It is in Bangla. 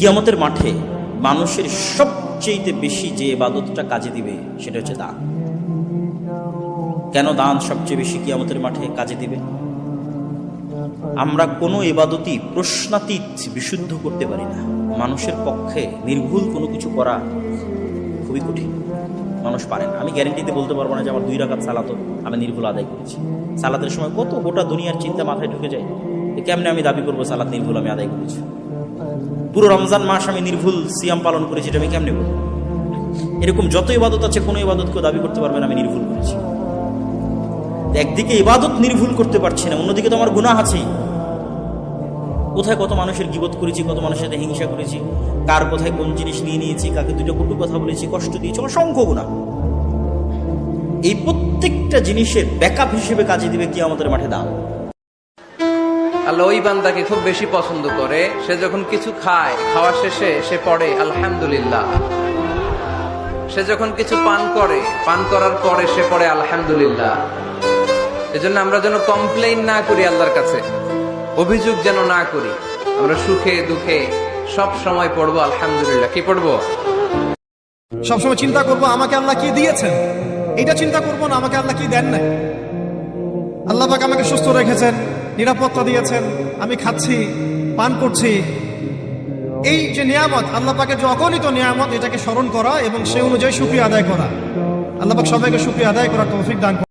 কিয়ামতের মাঠে মানুষের সবচেয়ে বেশি যে ইবাদতটা কাজে দিবে সেটা হচ্ছে দান। কেন দান সবচেয়ে বেশি কিয়ামতের মাঠে কাজে দিবে? আমরা কোনো ইবাদতই প্রশ্নাতীত বিশুদ্ধ করতে পারি না। মানুষের পক্ষে নির্ভুল কোনো কিছু করা খুবই কঠিন, মানুষ পারে না। আমি গ্যারেন্টিতে বলতে পারবো না যে আমার 2 রাকাত সালাতও আমি নির্ভুল আদায় করেছি। সালাতের সময় কত গোটা দুনিয়ার চিন্তা মাথায় ঢুকে যায়, কেমনে আমি দাবি করবো সালাত নির্ভুল আমি আদায় করেছি? পুরো রমজান মাস আমি নির্ভুল সিয়াম পালন করেছি, এটা আমি কেমনে বলবো? এরকম যত ইবাদত আছে কোনো ইবাদতকেও দাবি করতে পারবেন আমি নির্ভুল করেছি। একদিকে ইবাদত নির্ভুল করতে পারছি না, অন্যদিকে তো আমার গুনাহ আছে। কোথায় কত মানুষের গীবত করেছি, কত মানুষের সাথে হিংসা করেছি, কার কোথায় কোন জিনিস নিয়ে নিয়েছি, কাকে 2টা কটু কথা বলেছি, কষ্ট দিয়েছি, অসংখ্য গুনাহ। এই প্রত্যেকটা জিনিসের ব্যাকআপ হিসেবে কাজে দিবে কিয়ামতের মাঠে দান। আল্লাহ ওই বান্দাকে খুব বেশি পছন্দ করে, সে যখন কিছু খায়, খাওয়া শেষে সে পড়ে আলহামদুলিল্লাহ। সে যখন কিছু পান করে, পান করার পরে সে পড়ে আলহামদুলিল্লাহ। এজন্য আমরা যেন কমপ্লেইন না করি আল্লাহর কাছে, অভিযোগ যেন না করি। আমরা সুখে দুঃখে সব সময় পড়বো আলহামদুলিল্লাহ। কি পড়বো? সবসময় চিন্তা করবো আমাকে আল্লাহ কি দিয়েছেন, এটা চিন্তা করবো না আমাকে আল্লাহ কি দেন না। আল্লাহ পাক আমাকে সুস্থ রেখেছেন, নিরাপত্তা দিয়েছেন, আমি খাচ্ছি, পান করছি। এই যে নিয়ামত, আল্লাহ পাকের যে অগণিত নিয়ামত, এটাকে স্মরণ করা এবং সে অনুযায়ী শুকরিয়া আদায় করা। আল্লাহ পাক সবাইকে শুকরিয়া আদায় করার তৌফিক দান করুন।